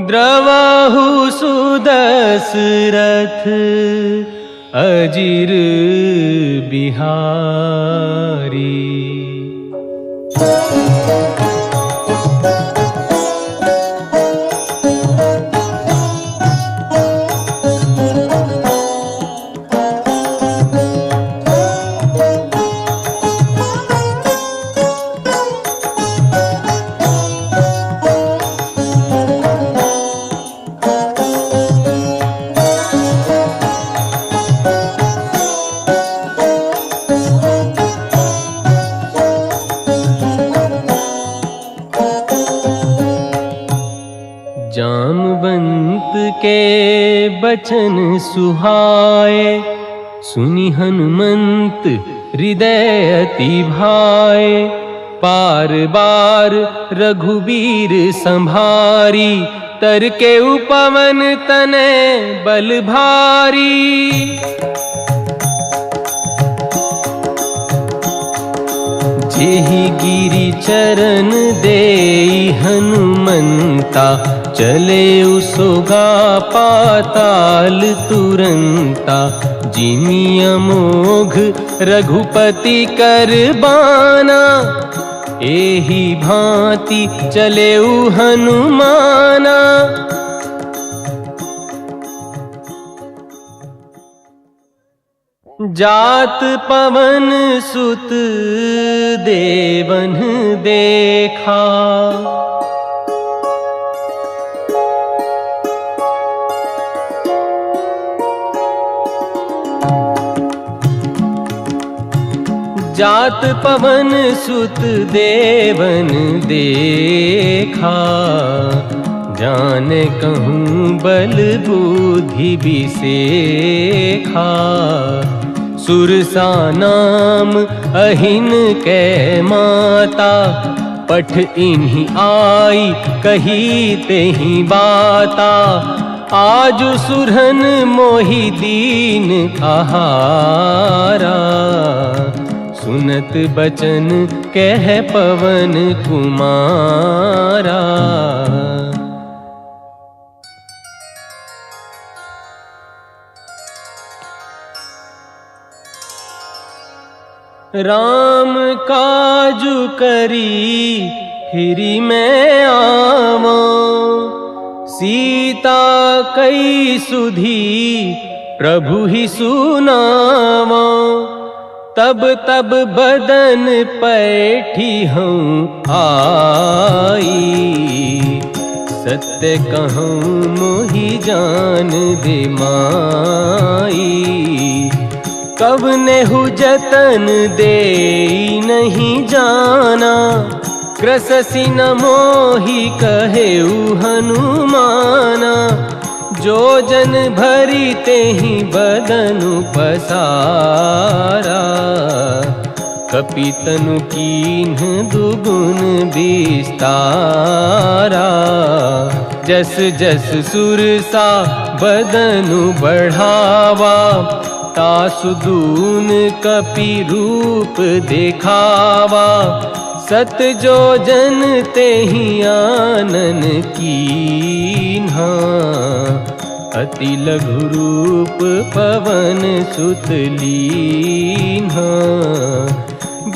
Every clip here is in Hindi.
द्रवहु सुदशरथ अजिर बिहारी। जामवंत के बचन सुहाए, सुनि हनुमंत हृदय अति भाए। पार बार रघुबीर संभारी, तर के उपवन तने बल भारी। जेहि गिरि चरण देई हनुमंता, चले उसोगा पाताल तुरंता। जिमि अमोघ रघुपति कर बाना, एहि भांति चले हनुमाना। जात पवन सुत देवन देखा, जात पवन सुत देवन देखा। जाने कहूँ बल बुद्धि बिसेखा, सुरसा नाम अहिन कै माता। पठ इन्हीं आई कही तेहि बाता, आज सुरहन मोहि दीन आहारा। सुनत बचन कह पवन कुमारा, राम काजु करी फिरी मैं आवा। सीता कई सुधी प्रभु ही सुनावा। तब तब बदन पैठी हूँ आई, सत्य कहूँ मोहि जान दे माई। कब नेहु जतन दे नहीं जाना, कृससि न मोहि कहेउ हनुमाना। जो जन भरी तेहि बदनु पसारा, कपितनु कीन्ह दुगुन विस्तारा। जस जस सुरसा बदनु बढ़ावा, तासु दून कपि रूप दिखावा। सत जो जन तेहि आनन कीन्हा, अति लघु रूप पवन सुत लीन्हा।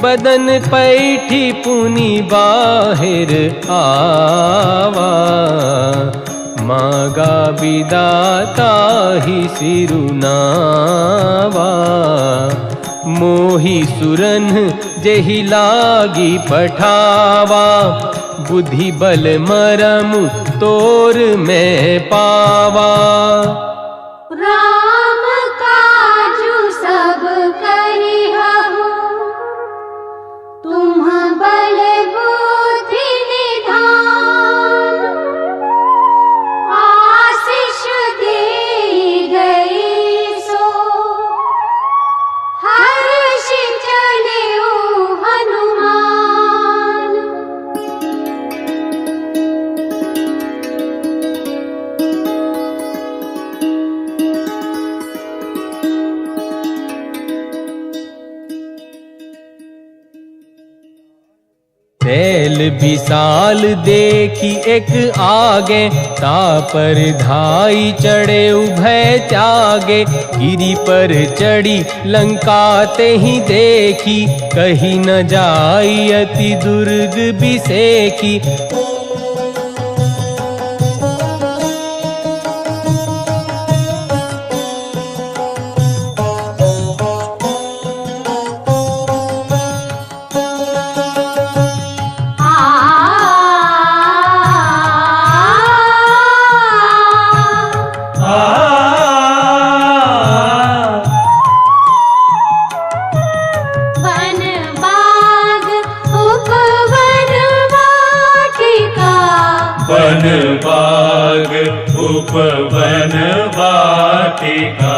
बदन पैठी पुनि बाहिर आवा, मागा विदाता ही सिरुनावा। मोहि सुरन जेहि लागी पठावा, बुद्धि बल मरम तोर मैं पावा। राम काजु सब करिहु, तुम बल बुद्धि निधान। आशीष दी गई सो, हर्ष चलिउ हनुमान। विशाल देखी एक आगे, तापर धाई चढ़े उभय त्यागे। गिरि पर चढ़ी लंका ते ही देखी, कही न जाई अति दुर्ग बिसेकी। उपवन वाटिका,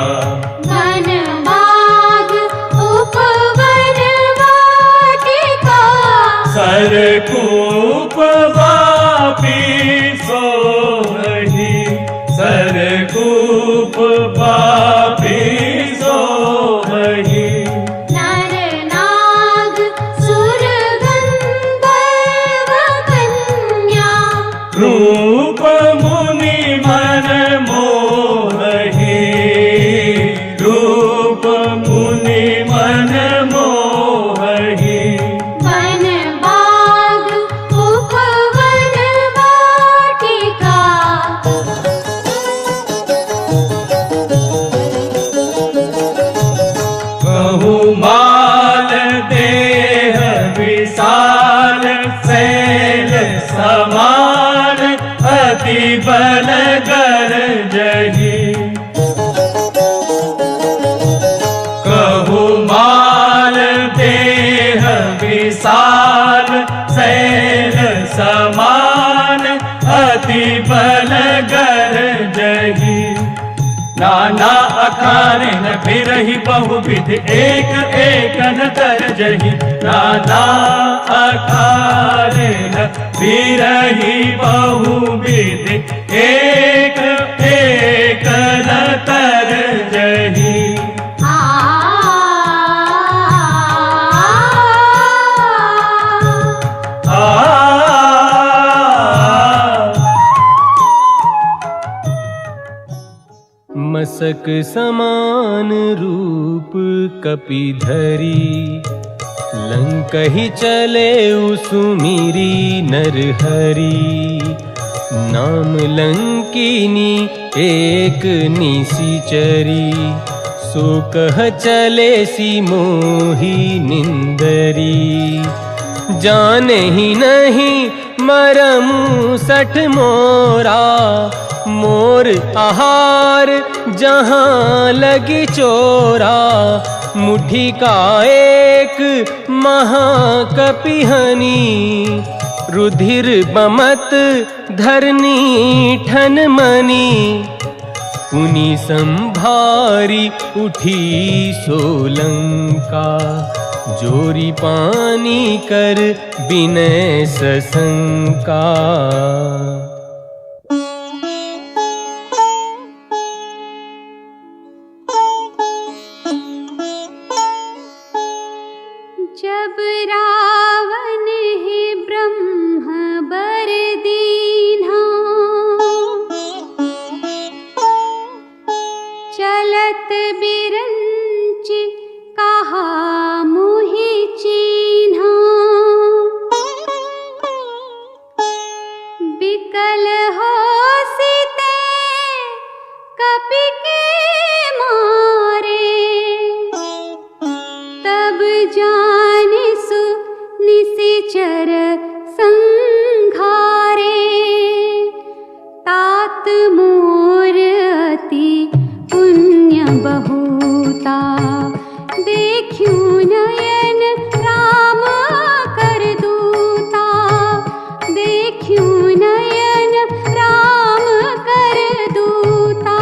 वन बाग उपवन वाटिका। सरकूप वापी सोहि, सरकूप वापी सोहि। नर नाग सुर गंधर्व कन्या, रूप मुनि मन मोहि, रूप मुनि मन मोहि। वन बाग उपवन वाटिका। बहुमाल देह विशाल, शैल समान अति बल गरजहि। बहुमाल देह विशाल, शैल समान अति बल गरजहि। नाना अखारिन फिरहि बहुविध, एक एकन तरजहि। नाना अखारिन फिरहि बहुविध, एक एकन तरजहि। मसक समान रूप कपिधरी, लंकहि चले सुमिरी नरहरि। नाम लंकिनी एक निशिचरी, सो कह चले सी मोहि निंदरी। जाने ही नहीं मरमु सठ मोरा, मोर आहार जहाँ लगी चोरा। मुट्ठी का एक महाकपिहनी, रुधिर बमत धरनी ठन मनी। पुनि संभारी उठी सोलंका, जोरी पानी कर बिनय सशंका। जब रावण ही ब्रह्म बर दीन्हा, चलत बिरंच कहा मुहि चीन्हा। बिकल हो सीते कपि के मारे, तब जानिसु निशिचर संघारे। तात मोर अति पुण्य बहुता, देखियो नयन राम कर दूता। देखियो नयन राम कर दूता।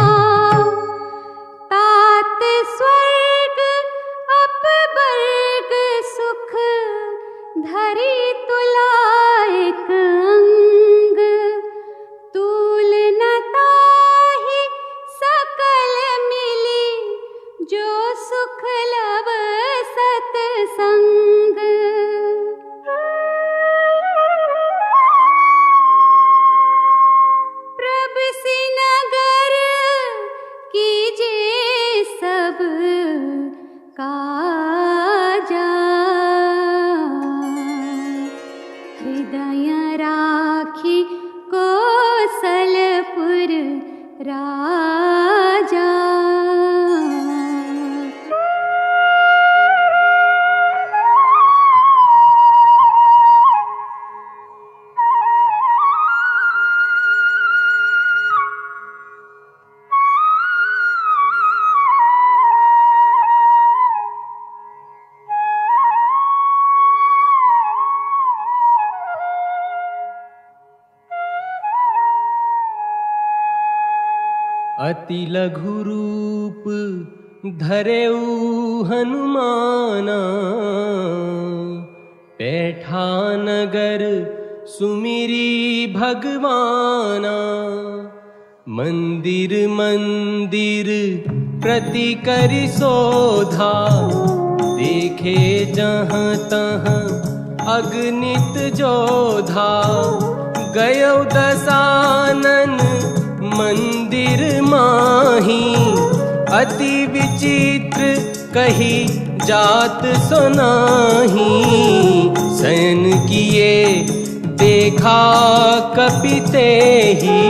तात स्वर्ग अपवर्ग सुख, धरी तुलायक अंग। तूल न ताहि राजा। अति लघु रूप धरेऊ हनुमाना, पैठा नगर सुमिरी भगवाना। मंदिर मंदिर प्रति करि शोधा, देखे जहाँ तहाँ अगणित जोधा। गयो दशानन मंदिर माही, अति विचित्र कही जात सुनाही। शयन किए देखा कपिते ही,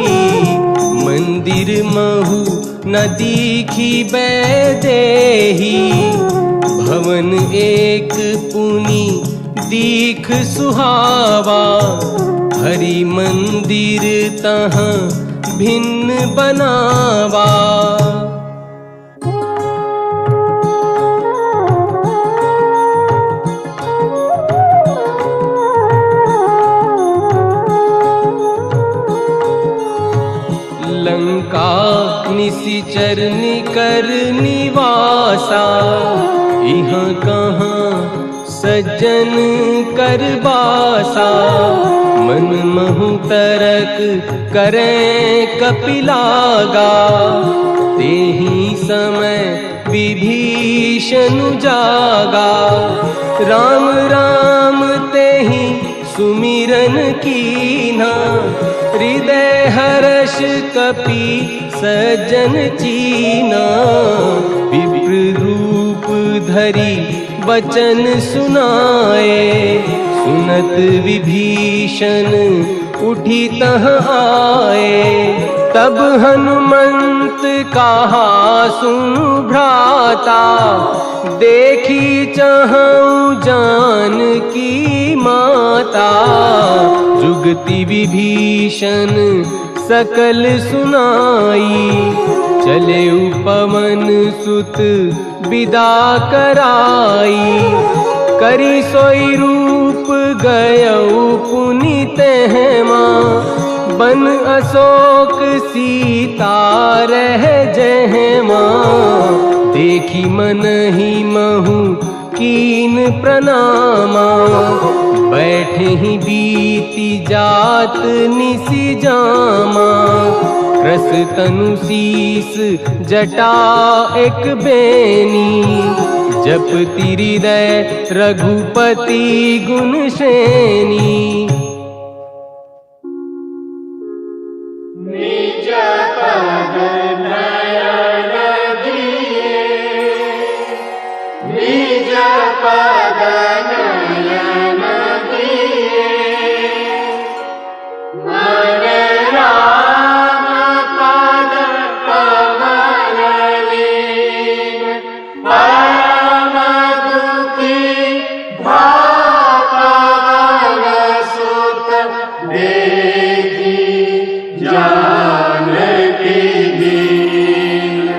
मंदिर महु न दीखी बैदेही। भवन एक पुनि दीख सुहावा, हरि मंदिर तहाँ भिन्न बनावा। लंका निशिचर निकर निवासा, यहाँ कहाँ सज्जन कर बासा। मन महु तरक करें कपिलागा, तेहि समय विभीषण जागा। राम राम तेहि सुमिरन कीन्हा, हृदय हर्ष कपि सज्जन चीना। विप्र रूप धरि वचन सुनाए, सुनत विभीषण उठी तह आए। तब हनुमंत कहा सुनु भ्राता, देखी चाहूं जानकी माता। जुगति विभीषण सकल सुनाई, चले पवन सुत विदा कराई। करी सोई रूप गयऊ पुनीत हेमा, बन अशोक सीता रह जहमा। देखी मन ही महु कीन प्रणामा, बैठे ही बीती जात निसि जामा। रस तनु शीस जटा एक बेनी, जपति हृदय रघुपति गुण श्रेणी। निज पद नयन दिए, निज पद नयन दिए। मन राम पद कमल लीन, परम दुखी भक्त सुत देखी जानकी दीन।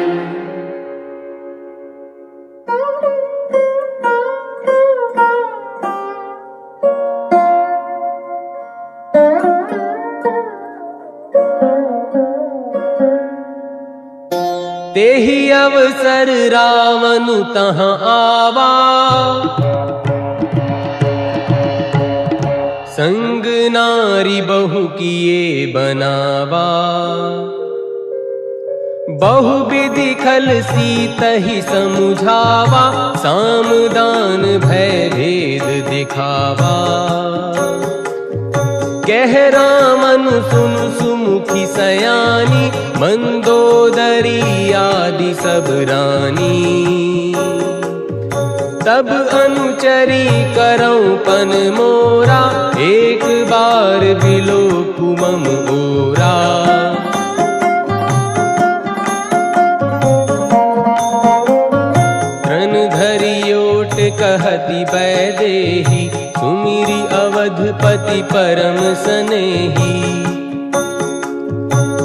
तेहि अवसर रावण तहाँ आवा, संग नारी बहु किए बनावा। बहु विधि खल सीतहि समुझावा, साम दान भय भेद दिखावा। कह रामन सुन सुमुखी सयानी, मंदोदरी आदि सब रानी। तब अनुचरी करऊं पन मोरा, एक बार बिलो कुमम ओरा। पति परम स्नेही।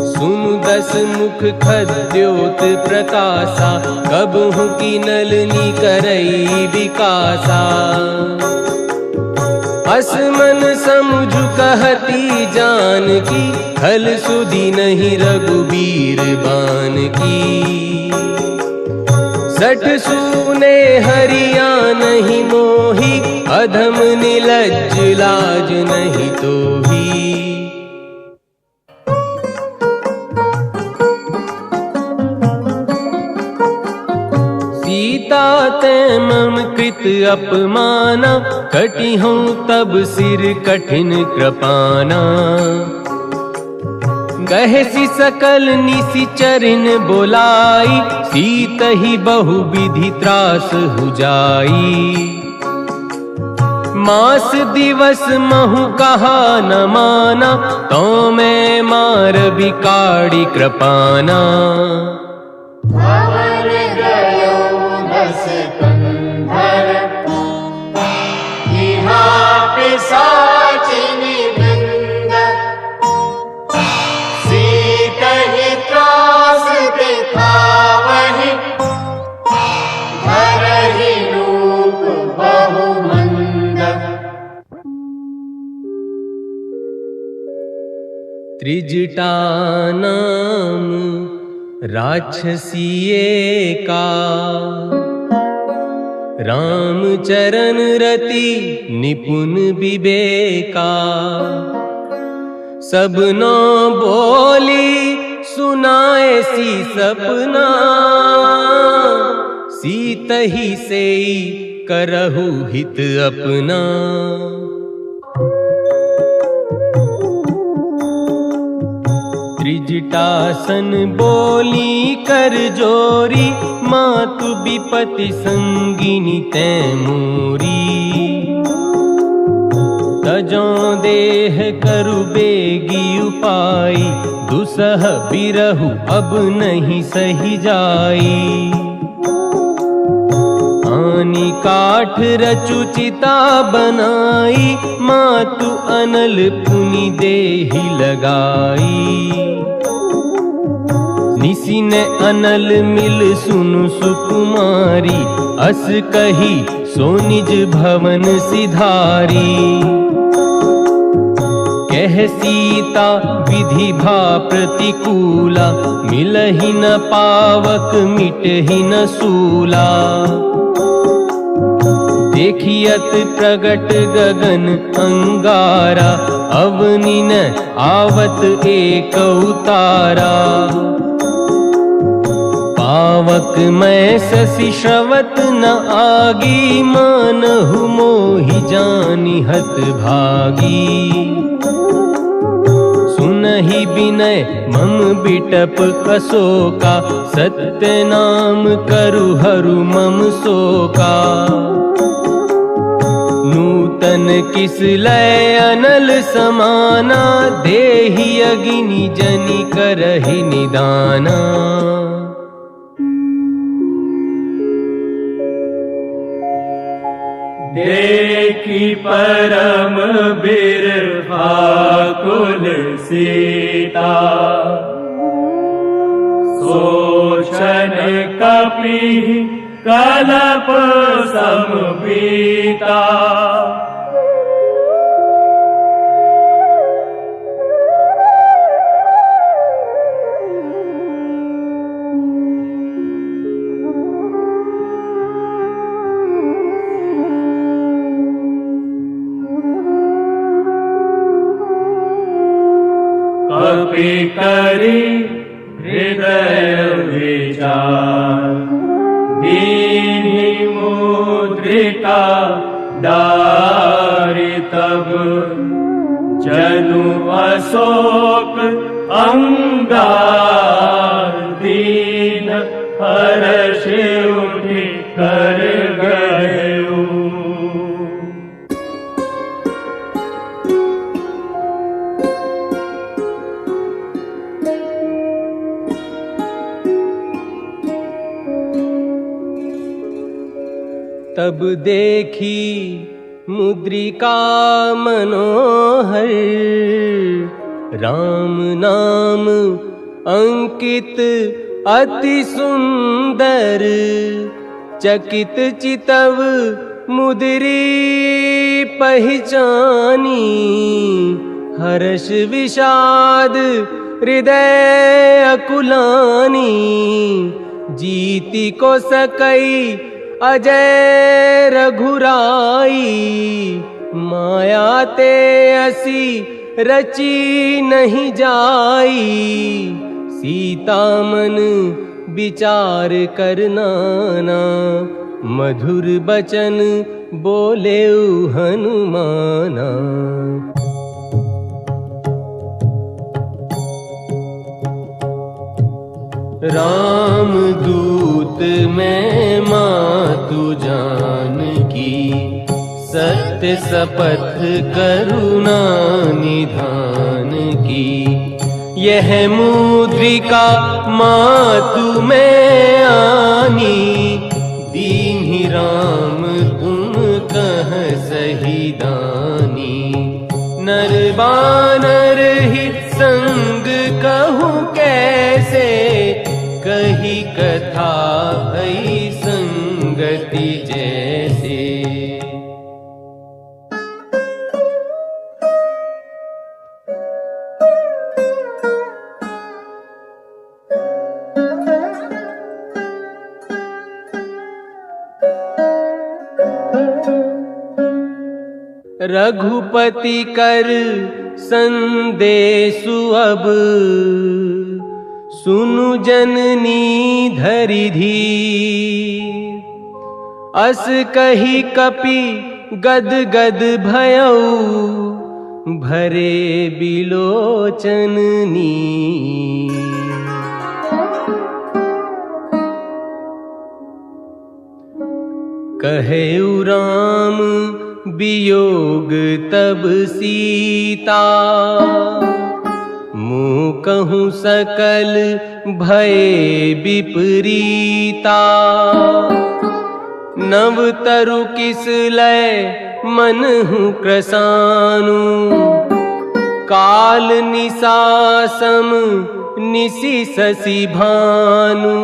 सुनु 10 मुख खद्योत प्रकाशा, कबहु की नलनी करई विकासा। असमन समझु कहती जानकी, खल सुधि नहीं रघुबीर बान की। सठ सूने हरिया नहीं मोही, अधम निलज्ज लाज नहीं तोही। सीता ते मम कृत अपमाना, कटी हूँ तब सिर कठिन कृपाना। गहसी सकल निशिचरिन बोलाई, सीत ही बहु विधि त्रास हुजाई। मास दिवस महु कहा न माना, तो मैं मार बिकाड़ी कृपाना। भवन गयो 10 कंधर, यहाँ पिशाचिनी वृंद। सीत ही त्रास दिखावहि, धरहि रूप बहुमंद। त्रिजटा नाम राक्षसिए का, राम चरण रति निपुण विवेका। सबनो बोली सुनाए सी सपना, सीत ही सेई करहु हित अपना। त्रिजटासन बोली कर जोरी, मातु विपति संगिनी तै मोरी। तजों देह करु बेगी उपाई, दुसह बिरहु अब नहीं सही जाई। आनी काठ रचु चिता बनाई, मातु अनल पुनि देहि लगाई। निसी ने अनल मिल सुनु सुकुमारी, अस कही सो निज भवन सिधारी। कह सीता विधि भा प्रतिकूला, मिलहि न पावक मिटहि न सूला। देखियत प्रगट गगन अंगारा, अवनि न आवत एक उतारा। पावक मैं शशि श्रवत न आगी, मानहु मोहि जानि हत भागी। सुनहि बिनय मम बिटप अशोका, सत्य नाम करु हरु मम शोका। नूतन किस लय अनल समाना, देहि अगिनि जनि करहि निदाना। देखी परम बिरहा कुल सीता, सोचन कपि कलप समपीता। कपि करि हृदय विचार, दीन्हि मुद्रिका डारि तब। जनु अशोक अंगार, दीन हर्ष उठि कर गयो। तब देखी मुद्रिका मनोहर, राम नाम अंकित अति सुंदर, चकित चितव मुद्री पहचानी, हर्ष विषाद हृदय अकुलानी, जीति को सकई अजय रघुराई, माया ते असी रची नहीं जाई, सीता मन विचार करनाना, मधुर बचन बोले हनुमाना। राम दूत मैं मातु जानकी, सत्य शपथ करुणा निधान की, यह मुद्रिका मातु में आनी, दीन्हि राम तुम कह सही दानी, नर बानर ही संग कहूँ कैसे, कही कथा भई संगति जैसे। रघुपति कर संदेशु अब, सुनु जननी धरि धीर, अस कही कपि गद गद भयउ, भरे बिलोचन नीर। कहेउ राम वियोग तब सीता, मुँह कहूँ सकल भय विपरीता, नव तरु किस लय मन हूँ क्रसानु, काल निसासम निसि ससी भानु,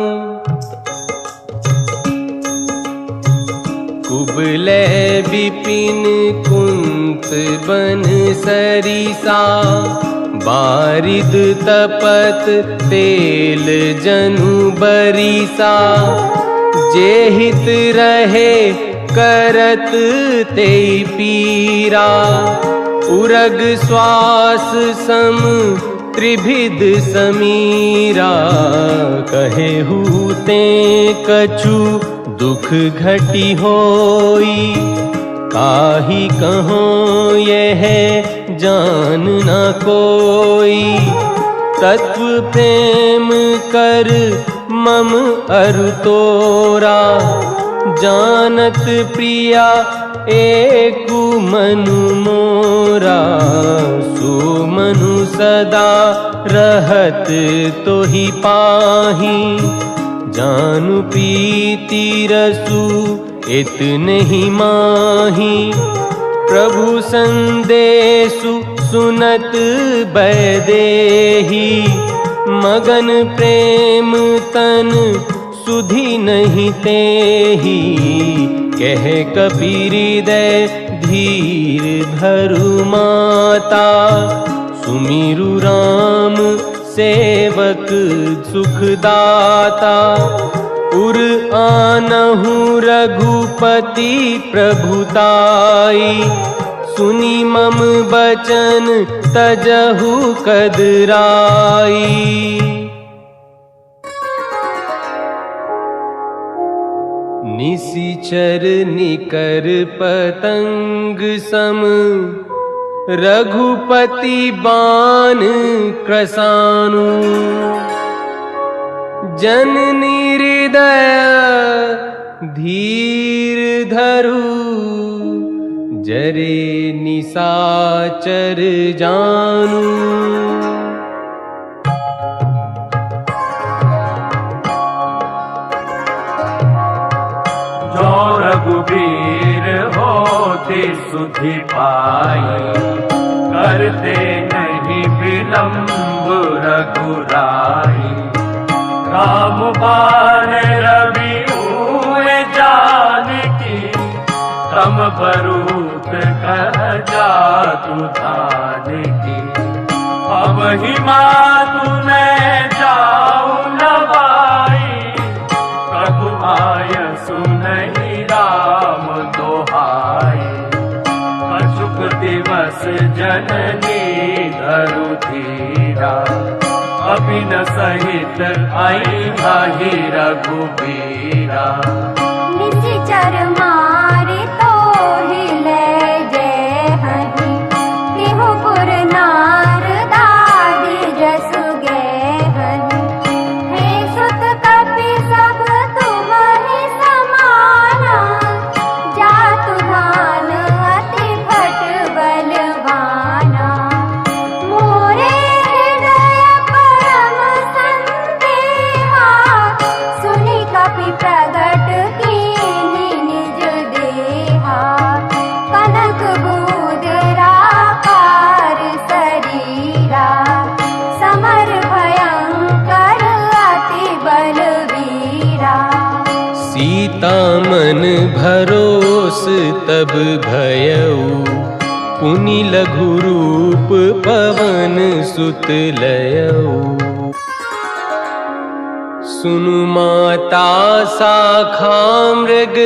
कुबले विपिन कुंत बन सरिसा, बारिद तपत तेल जनु बरिसा, जे हित रहे करत ते पीरा, उरग श्वास सम त्रिभिद समीरा, कहेहु ते कछु दुख घटी होई, काहि कहो यह जान न कोई, तत्व प्रेम कर मम अरु तोरा, जानत प्रिया एकु मनु मोरा, सो मनु सदा रहत तोहि पाही, जानु प्रीति रसु इतने ही माही, प्रभु संदेशु सुनत बैदेही, मगन प्रेम तन सुधि नहीं तेही, कह कबीर हृदय धीर धरु माता, सुमिरु राम सेवक सुखदाता, उर आनहु रघुपति प्रभुताई, सुनी मम बचन तजहु कदराई। निशिचर निकर पतंग सम, रघुपति बाण क्रसानु, जननी हृदय धीर धरु, जरे निशाचर जानु। जो रघुबीर होती सुधि पाई, करते नहीं विलंब रघुराई। राम बाण रवि हुए जानकी, तम बरूत कह जातु धान की। अब ही मातु मैं जाऊं नवाई, प्रभु आय सुनहि राम दोहाई। अशुक दिवस जननी धरु धीरा, अभिन सहित आई रघुबीरा। निशिचर मारे तो हिले जय हरि, केहु पुर नार दादी जसु गे हरि। हे सुत कपि सब तुम्हि समाना, जातु धान अति फट बलवाना। मोरे हृदय परम संदेहा, सुनि कपि प्रगट कीन्हि निज देहा। कनक बूदरा कार शरीरा, समर भयंकर अति बलवीरा। सीता मन भरोस तब भयउ, पुनि लघु रूप पवन सुत लयऊ। सुनु माता शाखा मृग,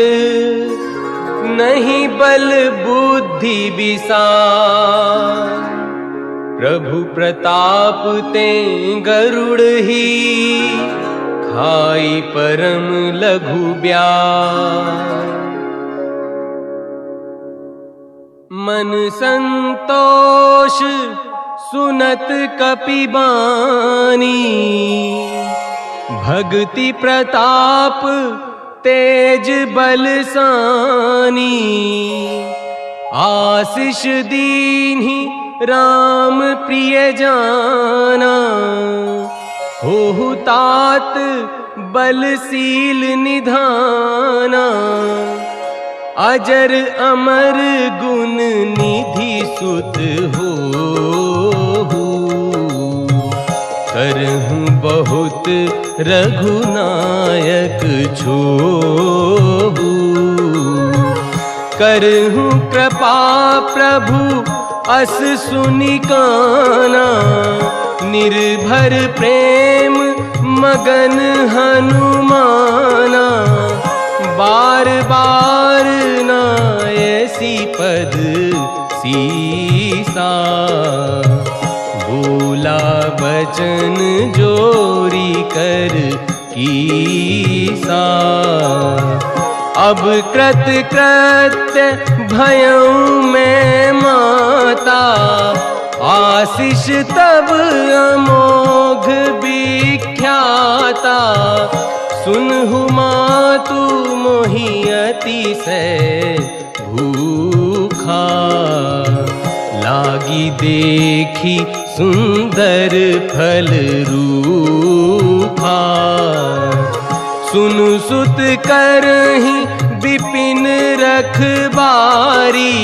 नहीं बल बुद्धि विसार। प्रभु प्रताप ते गरुड़ ही, खाई परम लघु ब्यार। मन संतोष सुनत कपि बानी, भक्ति प्रताप तेज बलसानी। आशीष दीन्हि राम प्रिय जाना, होहु तात बलशील निधाना। अजर अमर गुण निधि सुत होहु, करहूँ बहुत रघुनायक छोहु। करहूँ कृपा प्रभु अस सुनि काना, निर्भर प्रेम मगन हनुमाना। बार बार नायसी पद सीसा, बोला बचन जोरी कर कीसा। अब कृत कृत्य भयउ मैं माता, आशीष तब अमोघ विख्याता। सुनहु मातु मोहि अतिशय भूखा, लागी देखी सुंदर फल रूपा। सुनु सुत करहि विपिन रखबारी,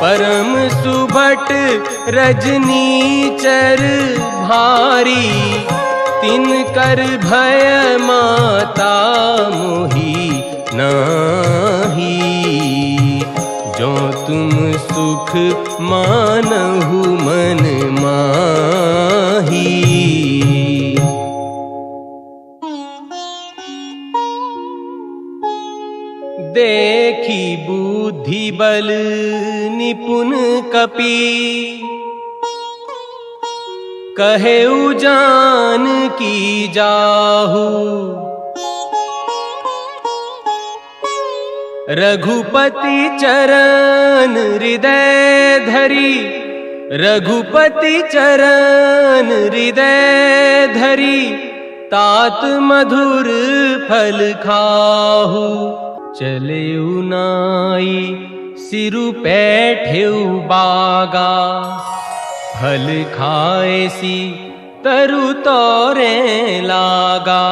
परम सुभट रजनीचर भारी। तिनकर भय माता मोहि नाही, जो तुम सुख मानहु मन माही। देखी बुद्धि बल निपुण कपि, कहेउ जानकी जाहु। रघुपति चरण हृदय धरी, रघुपति चरण हृदय धरी। तात मधुर फल खाहु, चलेउ नाई सिरु पैठेउ बागा। फल खाएसी तरु तोरे लागा।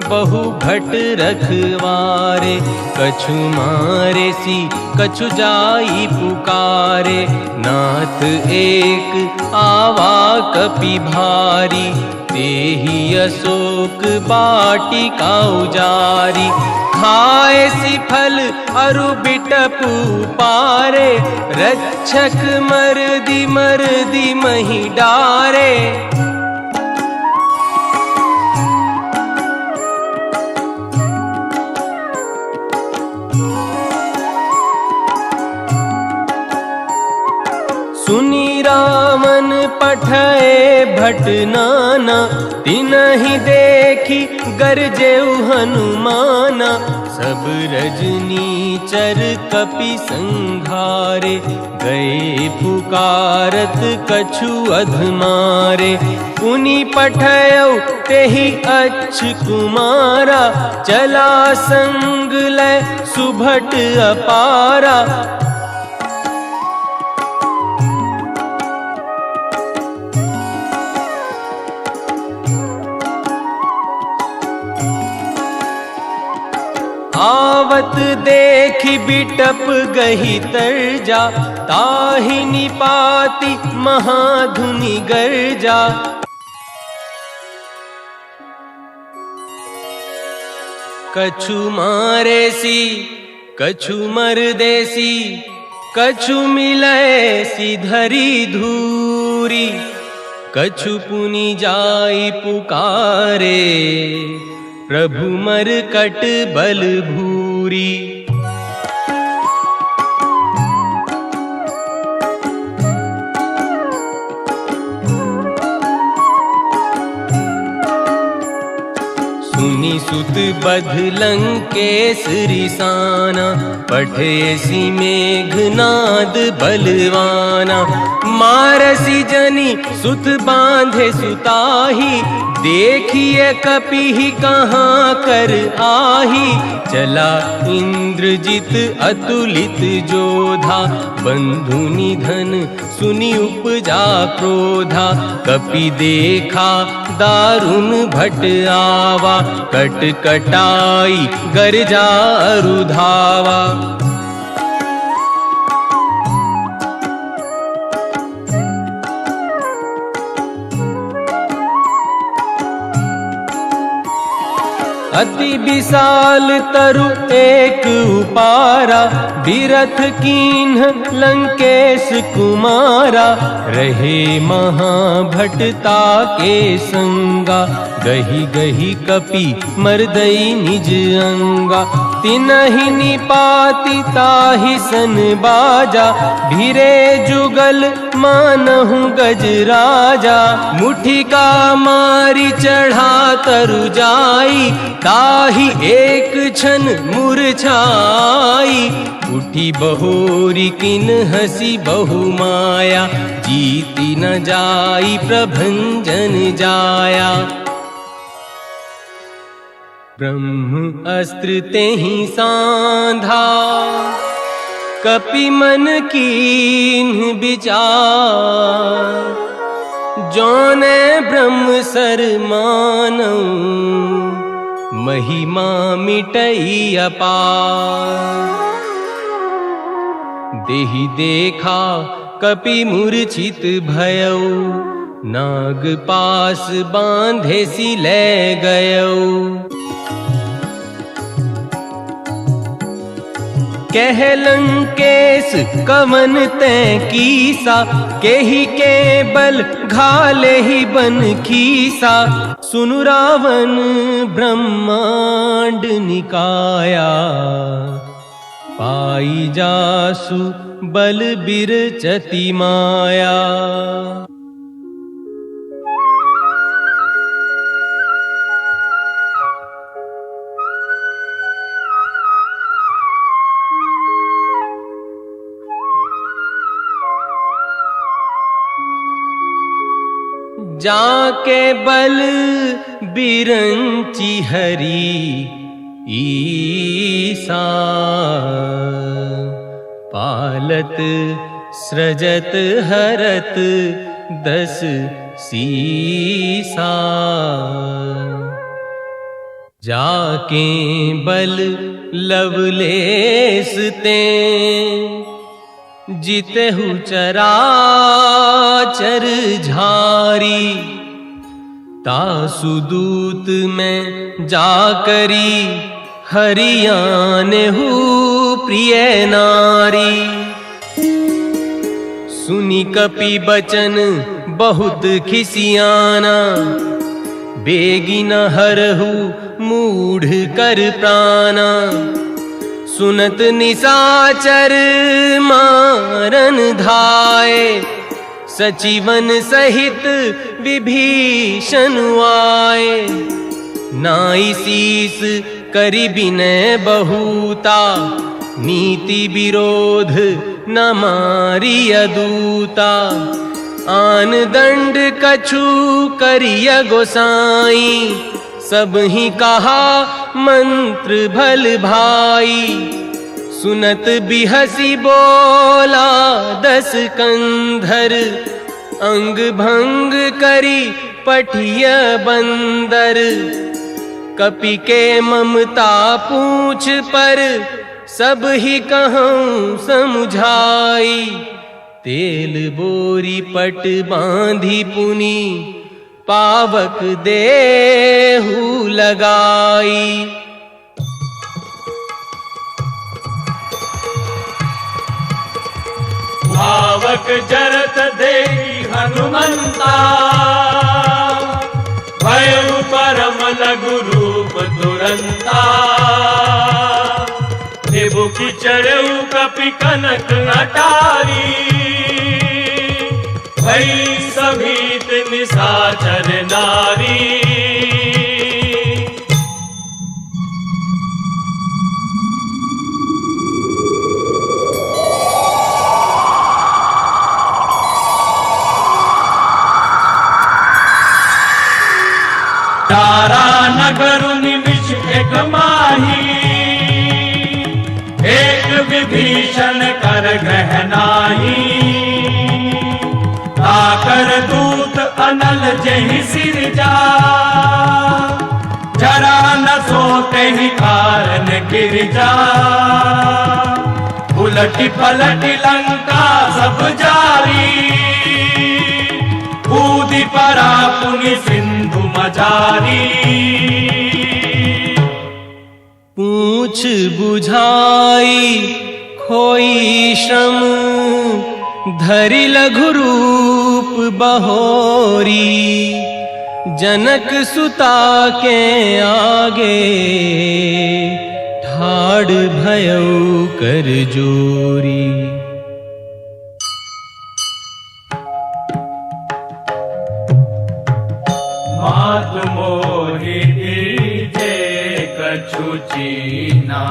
बहु भट रखवारे, कछु मारे सी कछु जाई पुकारे। नाथ एक आवा कपि भारी, तेहि अशोक बाटिका उजारी। खाए सी फल अरु बिटपु पारे, रक्षक मरदी मरदी मही डारे। सुनी रावण पठए भट नाना, तिनहि देखी गरजेउ हनुमाना। सब रजनीचर कपि संघारे, गए पुकारत कछु अधमारे। पुनि पठयउ तेहि अच्छ कुमारा, चला संग लय सुभट अपारा। आवत देखी बिटप गही तरजा, ताहि निपाति महाधुनि गर्जा। कछु मारे सी कछु मरदेसी, कछु मिलय सी धरी धूरी। कछु पुनि जाई पुकारे, प्रभु मरकट बल भूरी। सुनी सुत बध लंकेश रिसाना, पठेसी मेघनाद बलवाना। मारसी जनी सुत बांधे सुताही, देखिए कपि कहाँ कर आही। चला इंद्रजित अतुलित जोधा, बंधु निधन सुनि उपजा क्रोधा। कपि देखा दारुण भट आवा, कटकटाई गर्जा अरुधावा। अति विशाल तरु एक उपारा, बिरथ कीन्ह लंकेश कुमारा। रहे महाभटता के संगा, गही गही कपि मर्दई निज अंगा। तिनहि निपाति ताहि सन बाजा, भिरे जुगल मानहु गजराजा। मुठिका मारी चढ़ा तरु जाई, ताहि एक क्षण मूर्छाई। उठी बहोरी किन हसी बहु माया, जीति न जाई प्रभंजन जाया। ब्रह्म अस्त्र तेहि सांधा, कपि मन कीन्ह विचार। जौने ब्रह्म सर मानऊ, महिमा मिटई अपार। देहि देखा कपि मूर्छित भयऊ, नाग पास बांधे सी ले गयऊ। कह लंकेश कवन तैं कीसा, केहि के बल घाले ही बन खीसा। सुनु रावण ब्रह्मांड निकाया, पाई जासु बल बिरचति माया। जाके बल बिरंची हरी ईसा, पालत सृजत हरत दस सीसा। जाके बल लवलेस ते जितेहु चराचर झारी। तासुदूत में जाकरी हरियाने हु प्रिय नारी। सुनी कपि बचन बहुत खिसियाना, बेगी न हरहु मूढ़ कर प्राणा। सुनत निशाचर मारन धाये, सचिवन सहित विभीषण आए। नाई शीस करि बिनय बहुता, नीति विरोध न मारी अदूता। आन दंड कछु करिय गोसाई, सब ही कहा मंत्र भल भाई। सुनत बिहसी बोला दस कंधर, अंग भंग करी पठिय बंदर। कपि के ममता पूछ पर, सब ही कहूँ समझाई। तेल बोरी पट बांधी पुनी, पावक देहु लगाई। पावक जरत देहि हनुमंता, भयउ परम लघु रूप तुरंता। निबुखि चढ़ऊ कपि कनक अटारी, भई सभीत निशाचर नारी। तारा नगर निमिष एक माही, एक विभीषण कर ग्रह नाही। ताकर दूत अनल जहि सिर जा, जरा न सोते ही कारण गिर जा। उलटी पलटी लंका सब जारी, कूदी परा पुनि सिंधु मजारी। पूछ बुझाई खोई श्रम, धरि लघु रूप बहोरी। जनक सुता के आगे, ठाड़ भयउ कर जोरी। मात मोहि दीजे कछु चीना,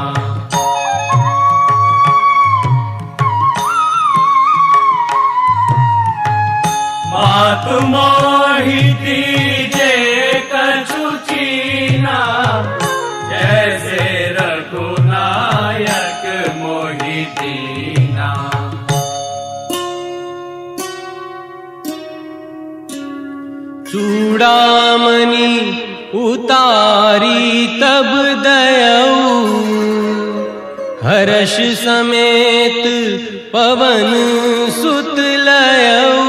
मात मोहि दीजे कछु चीना। जैसे रघुनायक मोहि दीना। चूड़ामणि उतारी तब दयऊ, हर्ष समेत पवन सुत लयऊ।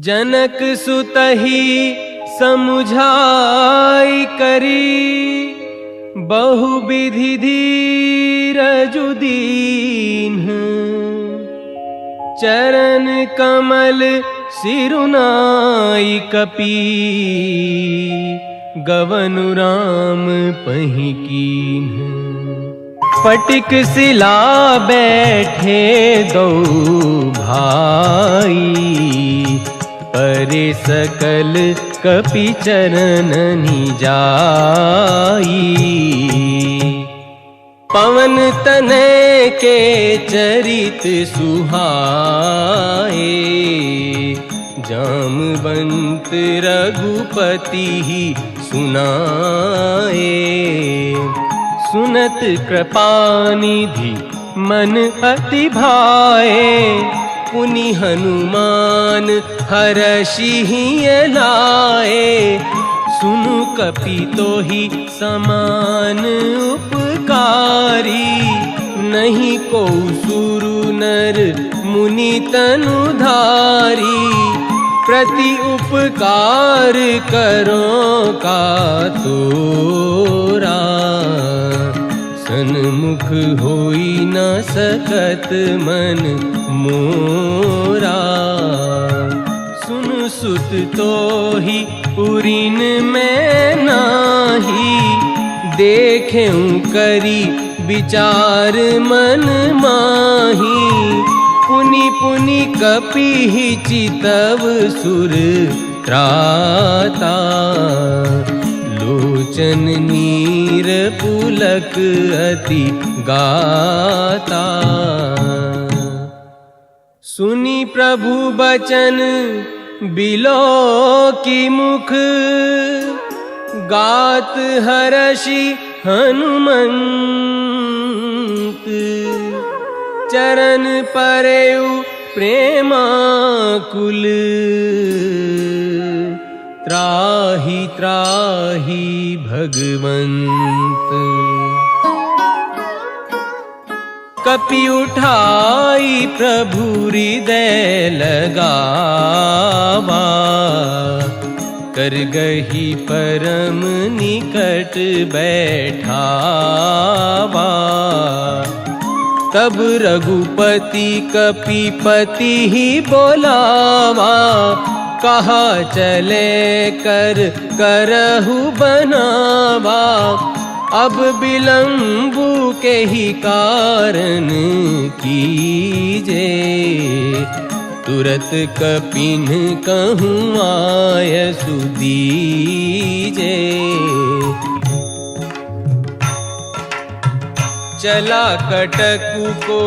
जनक सुतहि समुझाई करी, बहुविधि धीरजु दीन्ह। चरण कमल सिरुनाई कपि, गवनु राम पहि कीन्ह। पटिक शिला बैठे दो भाई, परे सकल कपि चरणनि जाई। पवन तनय के चरित सुहाए, जामवंत रघुपति सुनाए। सुनत कृपानिधि मन अति भाए, पुनि हनुमान हरषि लाए। सुनु कपि तोहि समान उपकारी, नहीं को सुरु नर मुनि तनुधारी। प्रति उपकार करो का तोरा, सन्मुख होई न सकत मन मोरा। सुन सुत तोहि पुरीन में नाही, देखें करी विचार मन माही। पुनि पुनि कपि चितव सुर त्राता, लोचन नीर पुलक अति गाता। सुनि प्रभु बचन बिलो की मुख, गात हरषि हनुमंत। चरण परेउ प्रेमाकुल, त्राहि त्राहि भगवंत। कपि उठाई प्रभु हृदय लगावा, कर गही परम निकट बैठावा। तब रघुपति कपिपति ही बोलावा, कहा चले कर करहु बनावा। अब विलंबु के ही कारण कीजे, तुरत कपिन कहूँ आय सुदीजे। चला कटकु को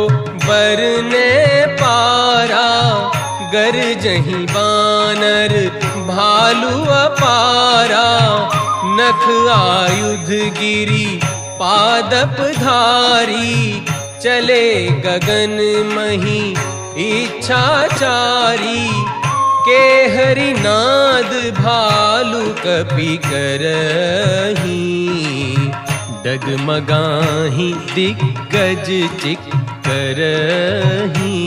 बरने पारा, गरजहि बानर भालू अपारा। नख आयुध गिरी पादप धारी, चले गगन मही इच्छाचारी। के हरिनाद भालू कपि करही, डगमगाही दिग्गज चिक्करही।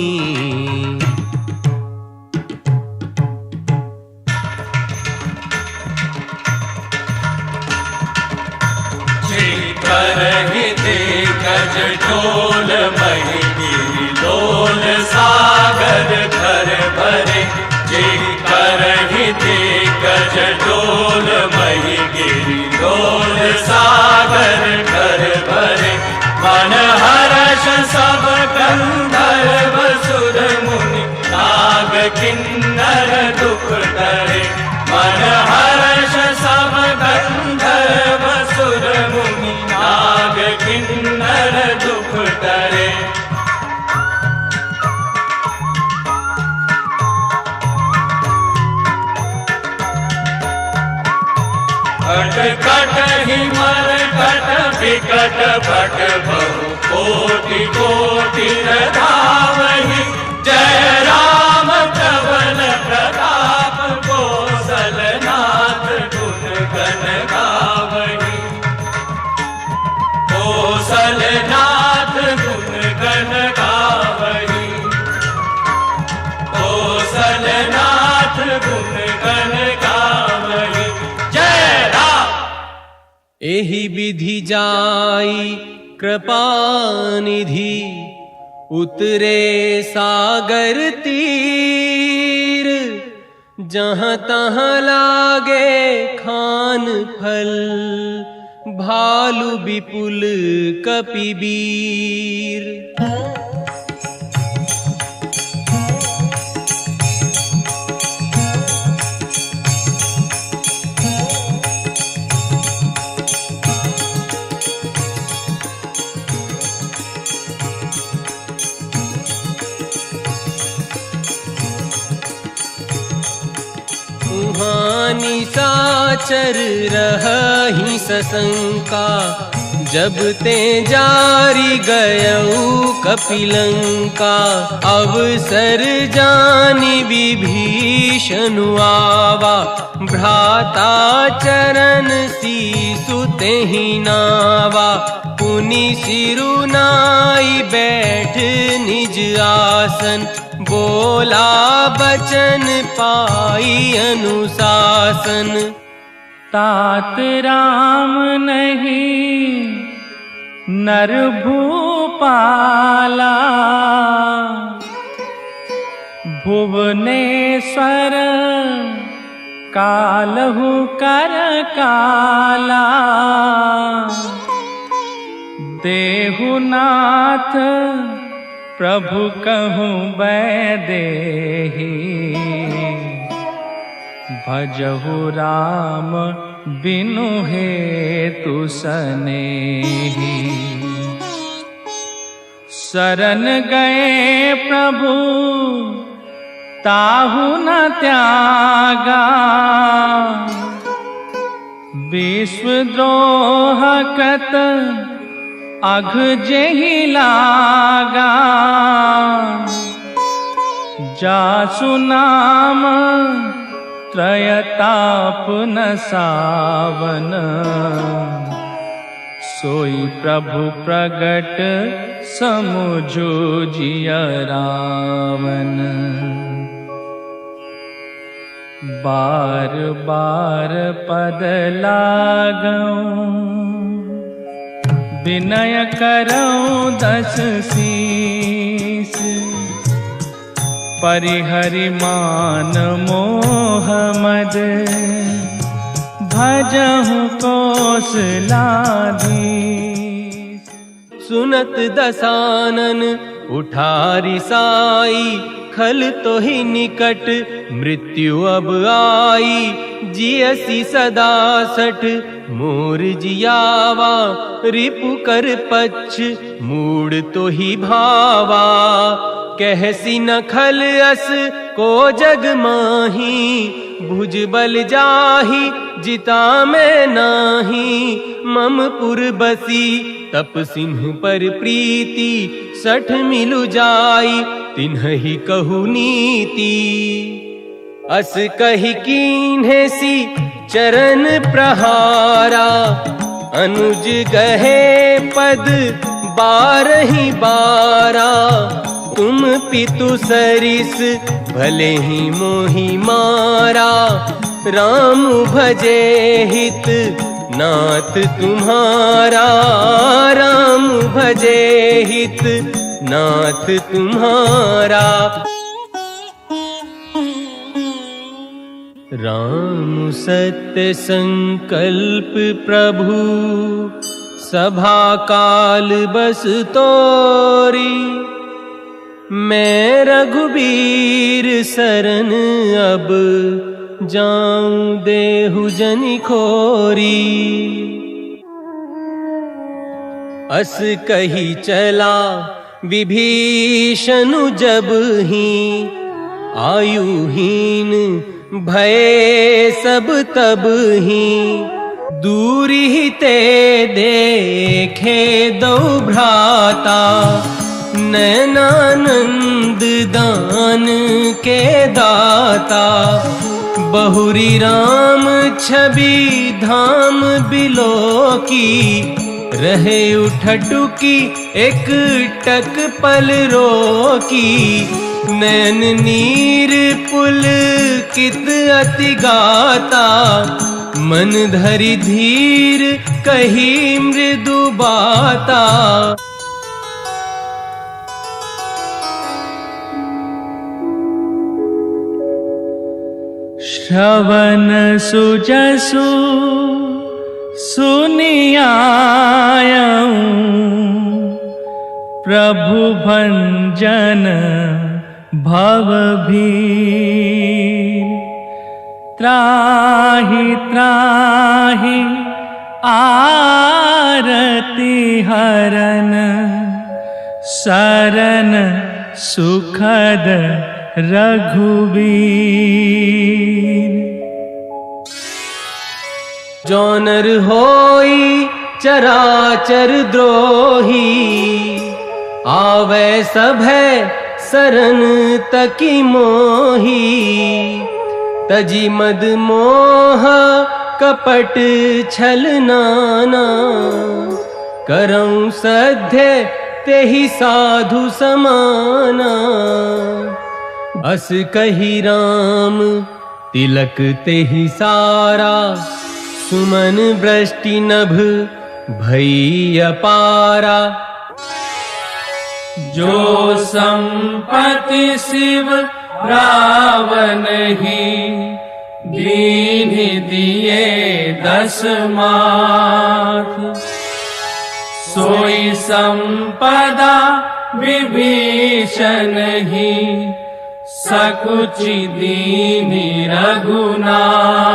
करहि दिग्गज टोल महि गिरिलोल सागर घर भरे। जे करहि दिग्गज टोल महि गिरिलोल सागर घर भरे। मन हर्ष सब गंधर्व सुर मुनि नाग किन्नर दुख टरे। मन हर्ष सब गंधर्व सुर मुनि नाग किन्नर दुख टरे। कट कट ही मर कट विकट भट बहु कोटि कोटि धावहि। जय राम प्रबल प्रताप कौशलनाथ गुण गण गावहि। कौशलनाथ गुण गण गावहि। कौशलनाथ एहि विधि जाई कृपानिधि, उतरे सागर तीर। जहाँ तहाँ लागे खान फल, भालु विपुल कपिबीर। निशाचर रहहि सशंका, जब ते जारी गयऊ कपिलंका। अवसर जानि विभीषण आवा, भ्राता चरण सीसु तेहि नावा। पुनि सिरुनाई बैठ निज आसन, बोला बचन पाई अनुशासन। तात राम नहीं नर भूपाला, भुवनेश्वर कालहु कर काला। देहुनाथ प्रभु कहूँ बैदेही, भजहु राम बिनु हेतु सनेही। शरण गए प्रभु ताहु न त्यागा, विश्वद्रोह कृत अघ जेहि लागा। जासु नाम त्रयताप न सावन, सोई प्रभु प्रगट समुझो जिय रावण। बार बार पद लागऊं, विनय करऊं दस शीस। परिहरि मान मोह मद, भजहु कौशलाधीश। सुनत दसानन उठारी साई, खल तो ही निकट मृत्यु अब आई। जियसी सदा सठ मोर जियावा, रिपु कर पच्छ मूड तो ही भावा। कहसी न खल अस को जग माही, भुज बल जाही जिता मैं नाही। मम पुर बसी तप सिंह पर प्रीति, सठ मिलु जाई तिन्हि कहु नीति। अस कहि कीन्हे सी चरण प्रहारा, अनुज गहे पद बारहि बारा। तुम पितु सरिस भले ही मोहि मारा, राम भजे हित नाथ तुम्हारा। राम भजे हित नाथ तुम्हारा। राम सत्य संकल्प प्रभु, सभा काल बस तोरी। मैं रघुबीर सरन अब, जाऊं देहु जनि खोरी। अस कही चला विभीषण जब ही, आयुहीन भये सब तब ही। दूरी ते देखे दो भ्राता, नैनानंद दान के दाता। बहुरी राम छवि धाम बिलो की, रहे उठटुकी एक टक पल रोकी। नैन नीर पुल कित अति गाता, मन धरि धीर कही मृदु बाता। श्रवण सुजसु सुनियायऊं, प्रभु भंजन भवभीर। त्राहि त्राहि आरती हरन, शरण सुखद रघुवीर। जो नर होई चराचर द्रोही, आवे सभै सरन तकी मोही। तजी मद मोह कपट छल नाना, करऊं सध्य तेहि साधु समाना। अस कही राम तिलक तेहि सारा, सुमन वृष्टि नभ भई अपारा। जो संपत्ति शिव रावण ही, दीन दिए 10 माथ। सोई संपदा विभीषण ही, सकुचि दीनि रघुनाथ।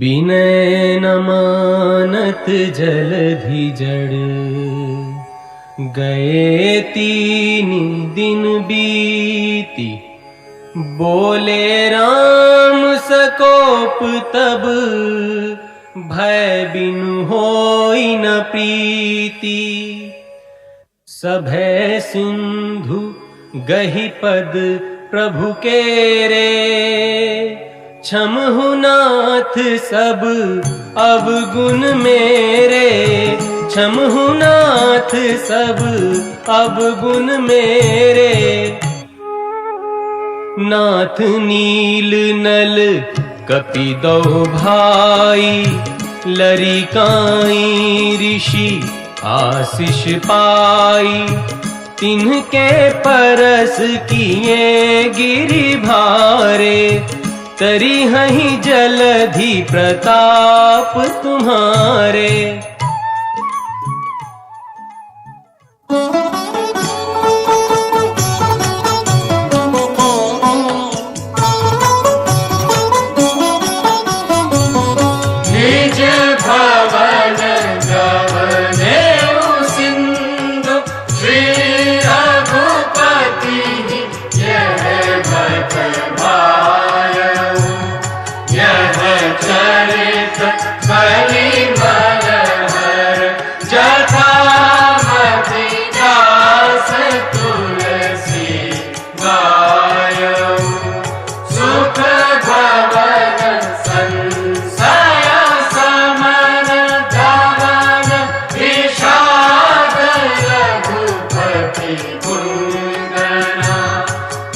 बिनय न मानत जलधि जड़, गए 3 दिन बीती। बोले राम सकोप तब, भय बिनु होई न प्रीति। सभै सिंधु गहि पद प्रभु केरे, क्षमहु नाथ सब अवगुण मेरे। क्षमहु नाथ सब अवगुण मेरे। नाथ नील नल कपिदो भाई, लरिकाई ऋषि आशीष पाई। तिन्हके परस किए गिरि भारे, तरी हहीं जलधि प्रताप तुम्हारे। निज भवन गवनेउ सिंधु, श्री रघुपति यह भक्त भायउ। यह चरित बलि मनहर, जथामति दास तुलसी गायउ। सुख भवन संशय समन, धवन विषाद रघुपति कुंदना।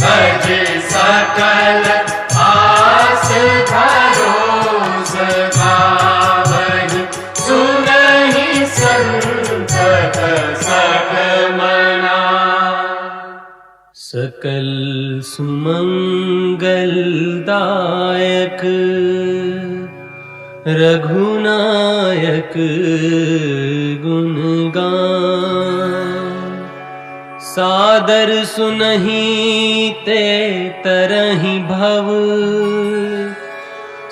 तज सकल आस भरोस गावहि, सुनहि संतत सकमना। सकल सुमंगलदायक, रघुनायक गुणगान। सादर सुनहि ते तरहि भव,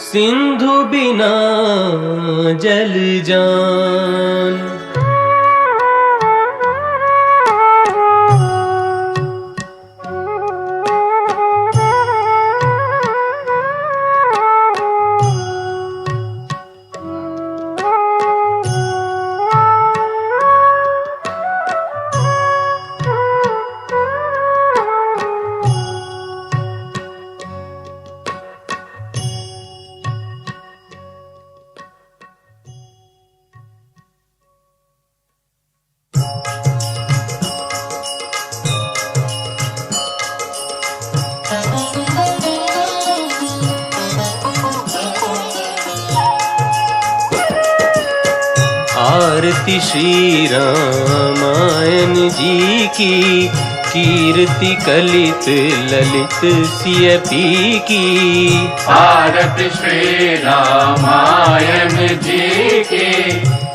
सिंधु बिना जल जान। आरती श्री रामायण जी की, कीर्ति कलित ललित सियपी की। आरती श्री रामायण जी की,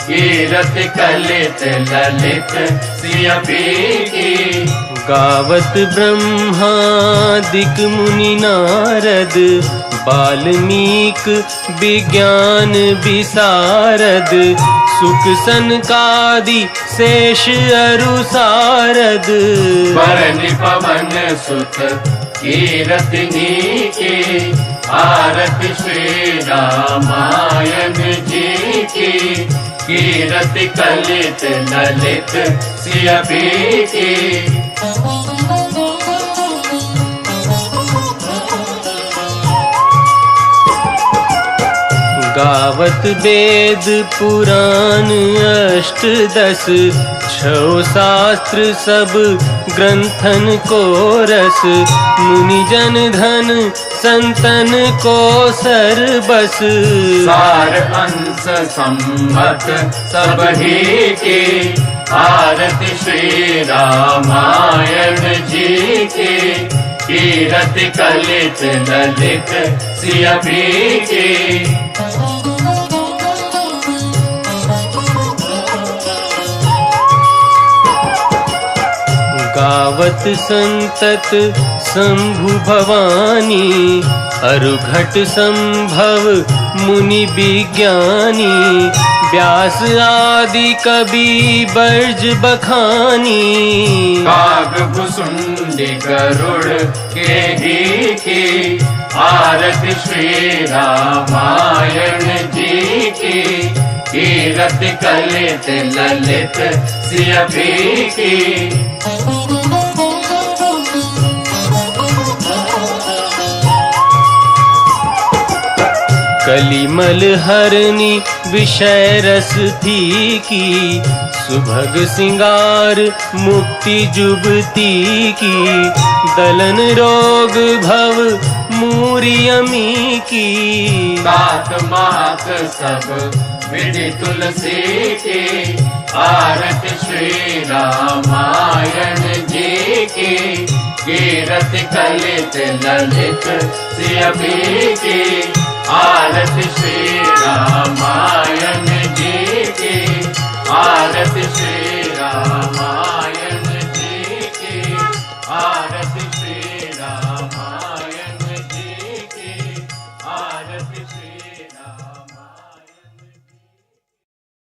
कीर्ति कलित ललित सियपी की। गावत ब्रह्मादिक मुनि नारद, वाल्मीक विज्ञान विशारद। सुख सनकादि शेष अरु सारद, वरनि पवन सुत कीरतिनी की। आरती श्री रामायण जी की, कीर्ति कलित ललित सियपी की। गावत वेद पुराण अष्टदश, छौ शास्त्र सब ग्रंथन को रस। मुनि जन धन संतन को सरबस, सार अंश सम्मत सब ही की। आरती श्री रामायण जी की, कीर्ति कलित ललित सियपी की। गावत संतत शंभु भवानी, अरुघट संभव मुनि विज्ञानी। व्यास आदि कवि बर्ज बखानी, काग भुसुंडी गरुड़ के ही की। आरती श्री रामायण जी की, कीर्ति कलित ललित सियपी की। कलिमल हरनी विषय रस फीकी, सुभग सिंगार मुक्ति जुबती की। दलन रोग भव मूरियमी की, तात मात सब विधि तुलसी की। आरती श्री रामायण जी की, कीर्ति कलित ललित सियपी की। आरती श्री